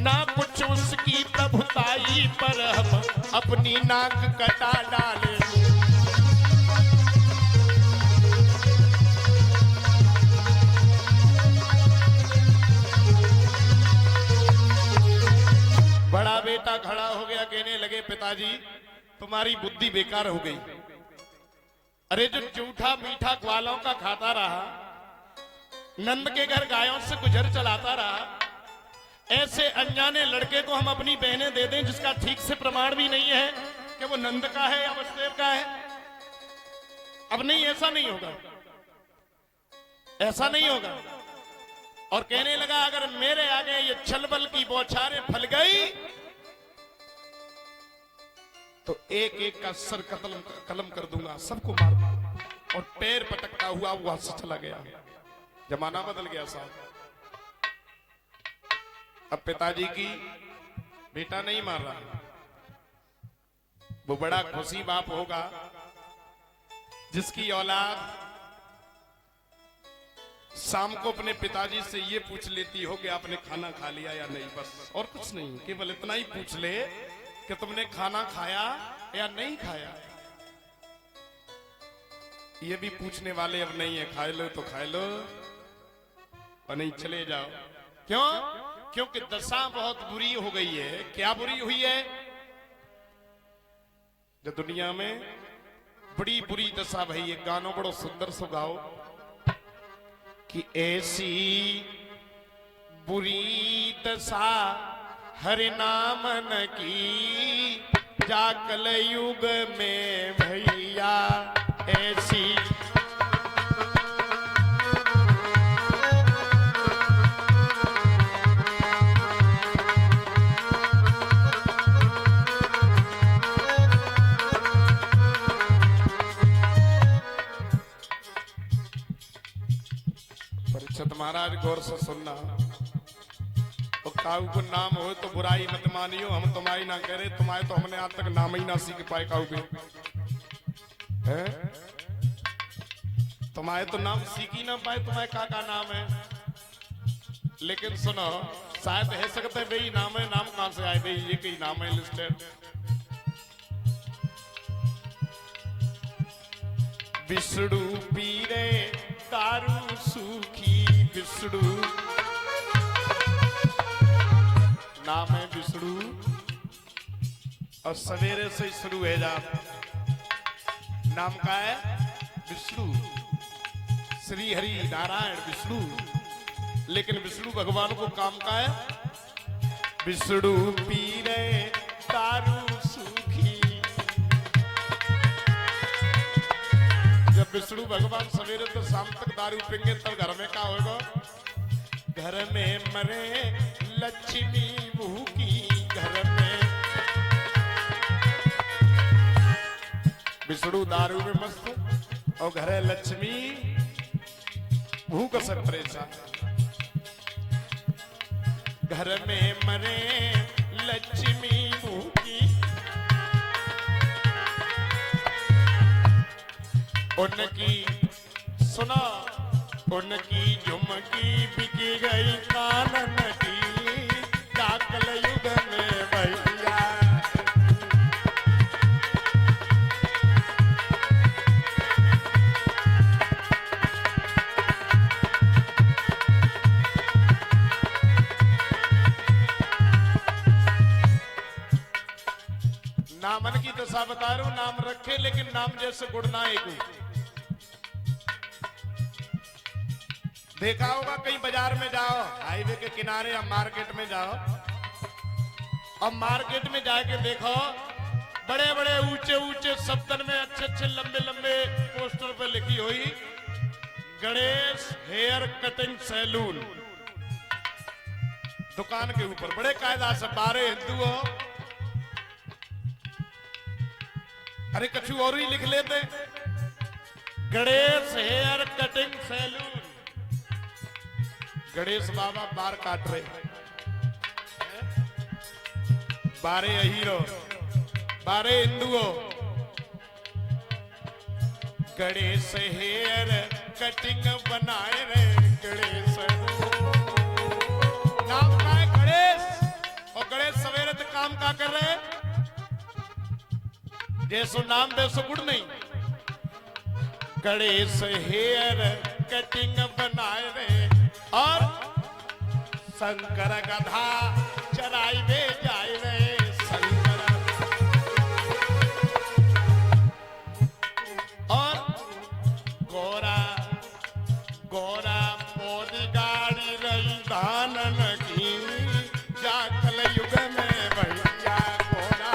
ना कुछ उसकी प्रभुताई पर हम अपनी नाक कटा डाले। बड़ा बेटा खड़ा हो गया, कहने लगे पिताजी तुम्हारी बुद्धि बेकार हो गई। अरे जो जूठा मीठा ग्वालों का खाता रहा, नंद के घर गायों से गुजर चलाता रहा, ऐसे अनजाने लड़के को हम अपनी बहनें दे दें जिसका ठीक से प्रमाण भी नहीं है कि वो नंद का है या वसुदेव का है। अब नहीं, ऐसा नहीं होगा, ऐसा नहीं होगा। और कहने लगा अगर मेरे आगे ये छलबल की बौछारें फल गई तो एक एक का सर कलम कर दूंगा, सबको मार दूंगा। और पैर पटकता हुआ वहां से चला गया। जमाना बदल गया साहब। अब पिताजी की बेटा नहीं मार रहा, वो बड़ा खुशी बाप होगा जिसकी औलाद शाम को अपने पिताजी से ये पूछ लेती हो कि आपने खाना खा लिया या नहीं, बस और कुछ नहीं, केवल इतना ही पूछ ले कि तुमने खाना खाया या नहीं खाया। ये भी पूछने वाले अब नहीं है, खा लो तो खा लो और नहीं चले जाओ। क्यों? क्योंकि दशा बहुत बुरी हो गई है। क्या बुरी हुई है? जो दुनिया में बड़ी बुरी दशा भई, एक गानों बड़ो सुंदर सो गाओ कि ऐसी बुरी दशा हरि नामन की जा कलयुग में भैया ऐसी। परीक्षित महाराज गौर से सुनना, और काऊ को नाम हो तो बुराई मत मानियो, हम तुम्हारी ना करे, तुम्हारे तो हमने आज तक नाम ही ना सीख पाए काऊ के, तुम्हारे तो नाम सीख ही ना पाए, तुम्हारे का नाम है। लेकिन सुनो, शायद है सकते भाई नाम है, नाम कहां से आए भाई, ये कई नाम है लिस्टेड। विष्णु पीरे दारू सूखी, विष्णु नाम है विष्णु, और सवेरे से शुरू है जा, नाम का है विष्णु, श्री हरि नारायण विष्णु। लेकिन विष्णु भगवान को काम का है, विष्णु पीरे दारू सूखी। जब विष्णु भगवान सवेरे तो शाम तक दारू पीएंगे तब घर में क्या होगा? घर में मरे लक्ष्मी भूखी, घर में विष्णु दारू में मस्त और घर है लक्ष्मी भूख से परेशान। घर में मरे लक्ष्मी भूखी, उनकी सुना, उनकी झुमकी बिकी गई कानन की, क्या कलयुग में भैया। नामन की दशा बता रहा हूं, नाम रखे लेकिन नाम जैसे गुण ना एक। देखा होगा कहीं बाजार में जाओ, हाईवे के किनारे या मार्केट में जाओ, और मार्केट में जाके देखो बड़े बड़े ऊंचे ऊंचे शब्दन में अच्छे अच्छे लंबे लंबे पोस्टर पे लिखी हुई गणेश हेयर कटिंग सैलून। दुकान के ऊपर बड़े कायदा से 12 हिंदू हो, अरे कछु और ही लिख लेते, Ganesh hair cutting saloon. Ganesh बाबा बार काट रहे, 12 हीरो 12 हिंदू हो। गणेश हेयर कटिंग बनाए रे, गणेश नाम का है गणेश, कर रहे? जैसो नाम वैसो गुड़ नहीं। गणेश हेयर कटिंग बनाए रे और शंकर गधा चराई वे जाए रे शंकर। और गोरा गोरा मोदी गाड़ी रही धानन की जाकल युग में भैया गोरा।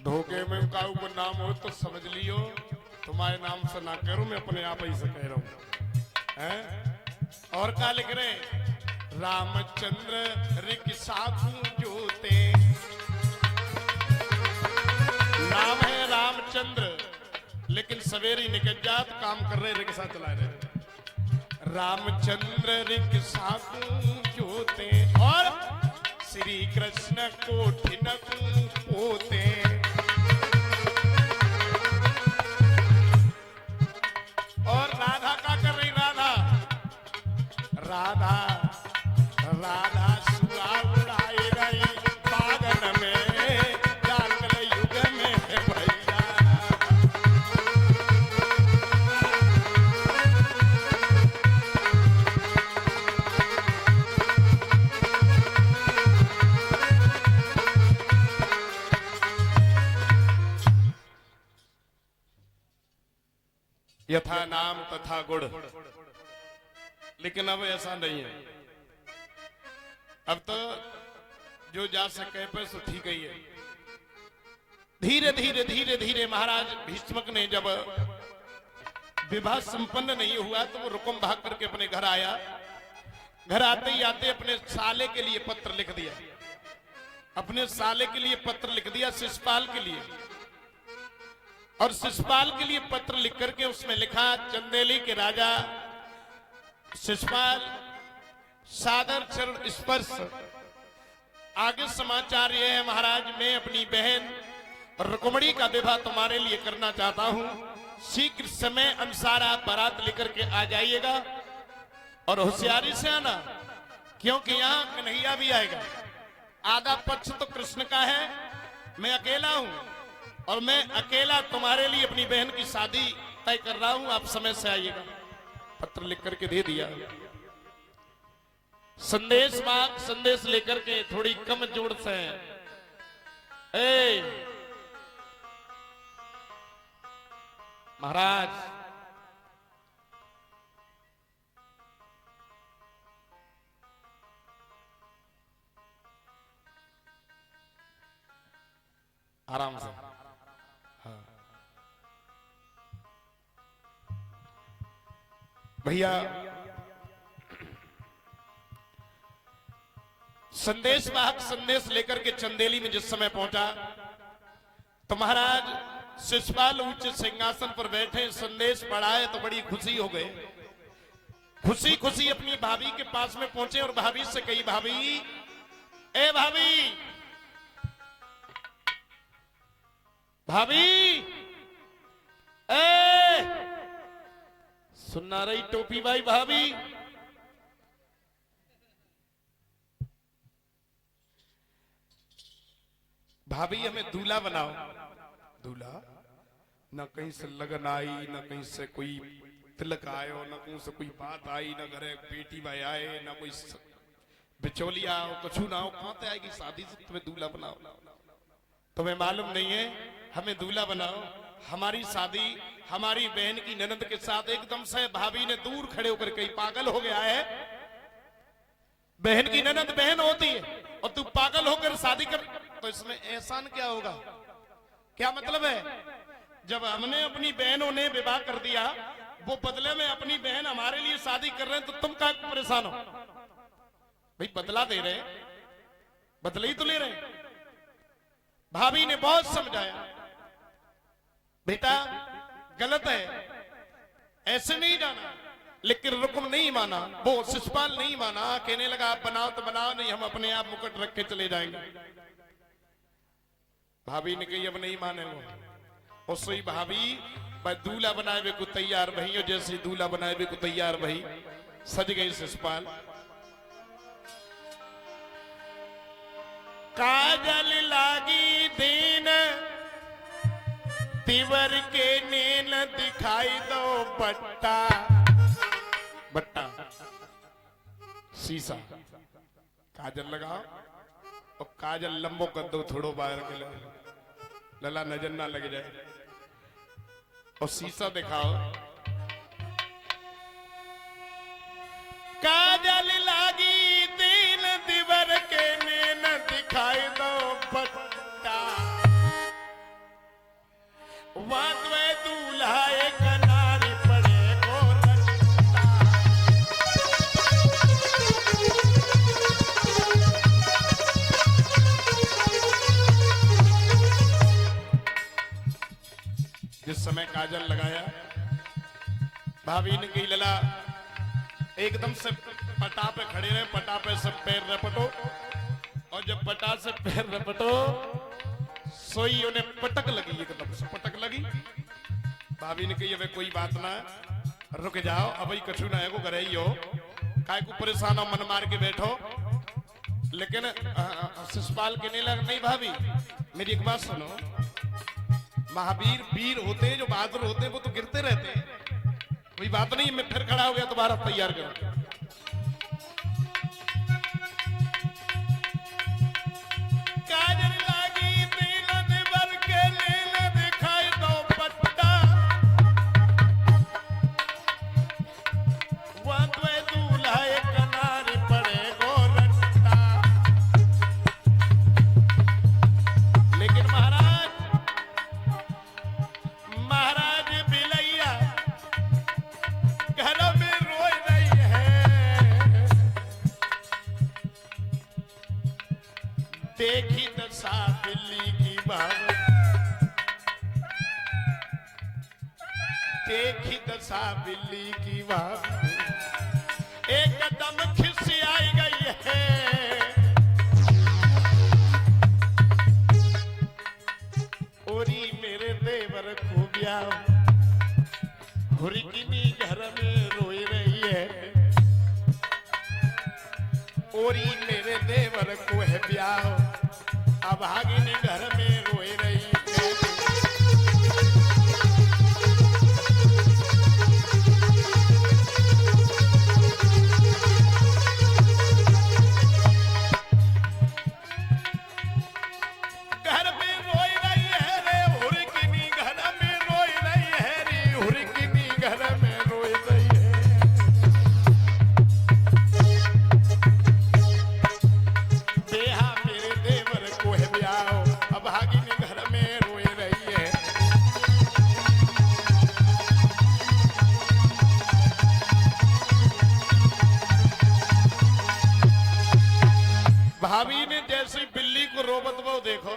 धोखे में काऊ को नाम हो तो समझ लियो तुम्हारे नाम से ना करूं, मैं अपने आप ही से कह रहा हूं हैं। और क्या लिख रहे? रामचंद्र रिक्साखू जोते। नाम है रामचंद्र लेकिन सवेरी निकल जात काम कर रहे रिक्शा चला रहे। रामचंद्र रिक्साखू जोते और श्री कृष्ण कोठिन पोते। और राधा क्या कर रही? राधा राधा राधा सुआ उड़ाई रही बागन में जाकल युग में भैया। यथा नाम तथा गुण, लेकिन अब ऐसा नहीं है। अब तो जो जा सके पे सो ठीक ही है। धीरे धीरे धीरे धीरे महाराज भीष्मक ने जब विवाह संपन्न नहीं हुआ तो वो रुकुम भाग करके अपने घर आया। घर आते ही आते अपने साले के लिए पत्र लिख दिया। अपने साले के लिए पत्र लिख दिया, शिशुपाल के लिए। और शिशुपाल के लिए पत्र लिख करके उसमें लिखा, चंदेली के राजा शिशुपाल सादर चरण स्पर्श। आगे समाचार यह है महाराज, मैं अपनी बहन रुक्मिणी का विवाह तुम्हारे लिए करना चाहता हूं। शीघ्र समय अनुसार आप बारात लेकर के आ जाइएगा और होशियारी से आना, क्योंकि यहाँ कन्हैया भी आएगा। आधा पक्ष तो कृष्ण का है, मैं अकेला हूं और मैं अकेला तुम्हारे लिए अपनी बहन की शादी तय कर रहा हूं, आप समय से आइएगा। पत्र लिख करके दे दिया। संदेश बाग संदेश लेकर के थोड़ी कम जोड़ से, ए महाराज आराम से, हाँ भैया। संदेश वाहक संदेश लेकर के चंदेली में जिस समय पहुंचा तो महाराज शिशुपाल उच्च सिंहासन पर बैठे, संदेश पढ़ाए तो बड़ी खुशी हो गए। खुशी खुशी अपनी भाभी के पास में पहुंचे और भाभी से कही, भाभी, ए भाभी, भाभी, ए सुनना रही टोपी भाई, भाभी, भाभी हमें दूल्हा बनाओ। दूल्हा? न कहीं से लगन आई, न कहीं से कोई तिलक आयो, न कहीं से कोई बात आई, न घरे बेटी भाई आए, न कोई बिचौलिया हो, कुछ ना हो, कहां से आएगी शादी से तुम्हें दूल्हा बनाओ? तुम्हें मालूम नहीं है, हमें दूल्हा बनाओ। हमारी शादी हमारी बहन की ननद के साथ। एकदम से भाभी ने दूर खड़े होकर कही, पागल हो गया है? बहन की ननद बहन होती है और तू पागल होकर शादी कर, तो इसमें एहसान क्या होगा? क्या मतलब है? जब हमने अपनी बहनों ने विवाह कर दिया, वो बदले में अपनी बहन हमारे लिए शादी कर रहे हैं, तो तुम क्या परेशान हो? भाई बदला दे रहे, बदले ही तो ले रहे। भाभी ने बहुत समझाया, बेटा गलत है, ऐसे नहीं जाना, लेकिन रुकम नहीं माना। वो शिशुपाल नहीं माना, कहने लगा आप बनाओ तो बनाओ, नहीं हम अपने आप मुकुट रख के चले जाएंगे। भाभी ने कही अब नहीं माने वो। उससे भाभी दूल्हा बनाए वे को तैयार भई, और जैसे दूल्हा बनाए वे को तैयार भई, सज गई शिशुपाल। काजल लागी दीन तिवर के नैन दिखाई दो बट्टा, बट्टा शीशा काजल लगाओ और काजल लंबो कर दो थोड़ो बाहर के लिए, लला नजर ना लग जाए, और शीशा दिखाओ। काजल लागी दीन दिवर के नैन दिखाई दो बट्टा, वादवे दूल्हा एक नारी पड़े को रट्टा। जिस समय काजल लगाया, भाभी ने कही लला एकदम से पटा पे खड़े रहे, पटा पे सब पैर रपटो, और जब पटा से पैर रपटो सोई उन्हें पटक लगी, एकदम से पटक लगी। भाभी ने कही अब कोई बात ना, रुक जाओ, अब कछु ना है को करे ही हो, काय को परेशान हो, मन मार के बैठो। लेकिन शिशुपाल कहने लगा नहीं भाभी मेरी एक बात सुनो, महावीर वीर होते हैं जो बहादुर होते हैं वो तो गिरते रहते हैं, कोई बात नहीं, मैं फिर खड़ा हो गया, दोबारा तैयार करो। काजल लागी दीन दिवर के नैन दिखाई दो बट्टा, वादवे दूल्हा एक नारी पड़े गो रट्टा। लेकिन महाराज बिलैया घर में रोई रही है, देखी दशा बिल्ली की बात, देखी दशा बिल्ली की बात, एक कदम खिसियाई गई है, ओरी मेरे देवर को ब्याह, हुरकिनी घर में रोई रही है, ओरी मेरे देवर को है ब्याह, अभागिनी घर में रोई रही है। घर में रोई रही है रे, हुरकिनी घर में रोई रही है रे, हुरकिनी घर में रोई रही है। बेहा मेरे देवर को है ब्याह, अभागिनी घर में रोई रही है। भाभी ने जैसी बिल्ली को रोबत वो देखो,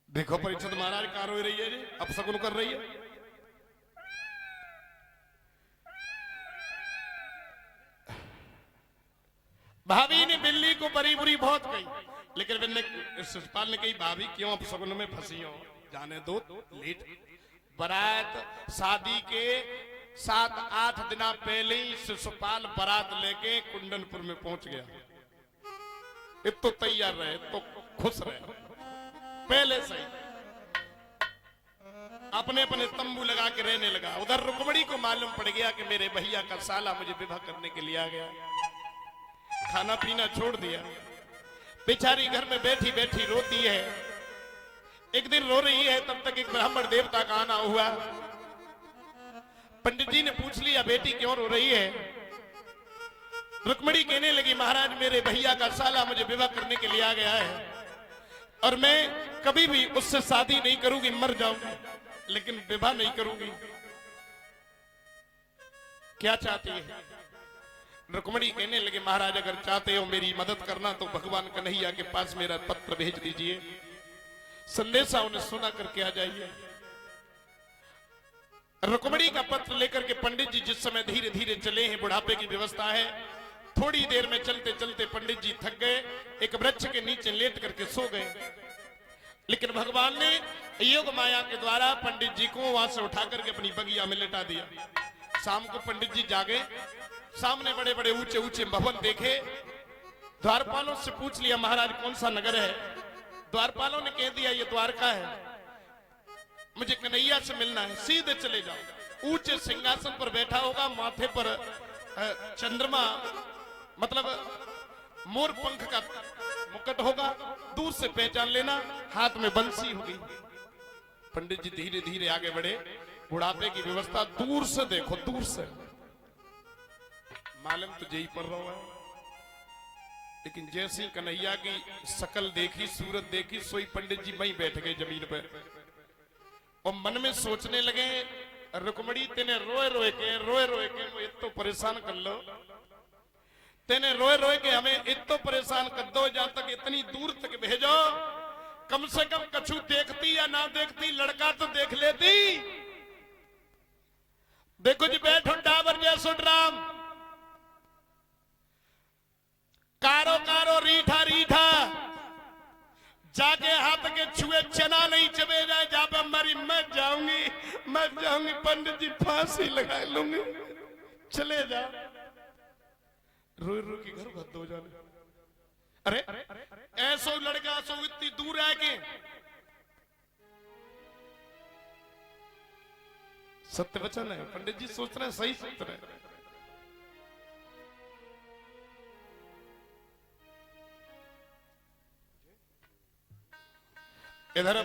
देखो परीक्षित महाराज कहाँ रोई रही है जी, अब शकुन कर रही है। भाभी ने बिल्ली को बड़ी बुरी बहुत कही, लेकिन शिशुपाल ने कही भाभी क्यों अब शकुन में फंसी हो, जाने दो, लेट बारात शादी के 7-8 दिन पहले ही शिशुपाल बारात लेके कुंडनपुर में पहुंच गया। इत तो तैयार रहे, तो खुश रहे, पहले से अपने अपने तंबू लगा के रहने लगा। उधर रुक्मणी को मालूम पड़ गया कि मेरे भैया का साला मुझे विवाह करने के लिए आ गया, खाना पीना छोड़ दिया, बेचारी घर में बैठी बैठी रोती है। एक दिन रो रही है, तब तक एक ब्राह्मण देवता का आना हुआ। पंडित जी ने पूछ लिया बेटी क्यों रो रही है, रुक्मणी कहने लगी महाराज मेरे भैया का साला मुझे विवाह करने के लिए आ गया है और मैं कभी भी उससे शादी नहीं करूंगी, मर जाऊंगी लेकिन विवाह नहीं करूंगी। क्या चाहती है? रुक्मणी कहने लगे महाराज अगर चाहते हो मेरी मदद करना तो भगवान कन्हैया के पास मेरा पत्र भेज दीजिए, संदेशा उन्हें सुना करके आ जाइए। रुक्मणी का पत्र लेकर के पंडित जी जिस समय धीरे धीरे चले हैं, बुढ़ापे की व्यवस्था है, थोड़ी देर में चलते चलते पंडित जी थक गए, एक वृक्ष के नीचे लेट करके सो गए। लेकिन भगवान ने योग माया के द्वारा पंडित जी को वहां से उठा करके अपनी बगिया में लेटा दिया। शाम को पंडित जी जागे, सामने बड़े बड़े ऊंचे ऊंचे भवन देखे, द्वारपालों से पूछ लिया महाराज कौन सा नगर है? द्वारपालों ने कह दिया ये द्वारका है, मुझे कन्हैया से मिलना है, सीधे चले जाओ। ऊंचे सिंहासन पर बैठा होगा, माथे पर चंद्रमा मतलब मोर पंख का मुकुट होगा, दूर से पहचान लेना, हाथ में बंसी होगी। पंडित जी धीरे धीरे आगे बढ़े, बुढ़ापे की व्यवस्था, दूर से देखो, दूर से मालूम तो यही पड़ रहा है। लेकिन जैसी कन्हैया की शकल देखी, सूरत देखी, सोई पंडित जी वहीं बैठ गए जमीन पर और मन में सोचने लगे रुक्मणी तेने रोए रोए के वो इतो परेशान कर लो, तेने रोए रोए के हमें इतो परेशान कर दो, जहां तक इतनी दूर तक भेजो, कम से कम कछु देखती या ना देखती लड़का तो देख लेती। देखो जी बैठो डाबर जैसो ड्राम, कारो कारो रीठा रीठा, जाके हाथ के छुए चना नहीं चबे जाए, जहां पर हमारी मर जाऊंगी पंडित जी फांसी लगा लूंगी, चले जा। रोई रोई के घर भद्द हो जाने। अरे ऐसो लड़का सो इतनी दूर है के सत्य वचन है, पंडित जी सोच रहे हैं सही सोच रहे हैं। इधर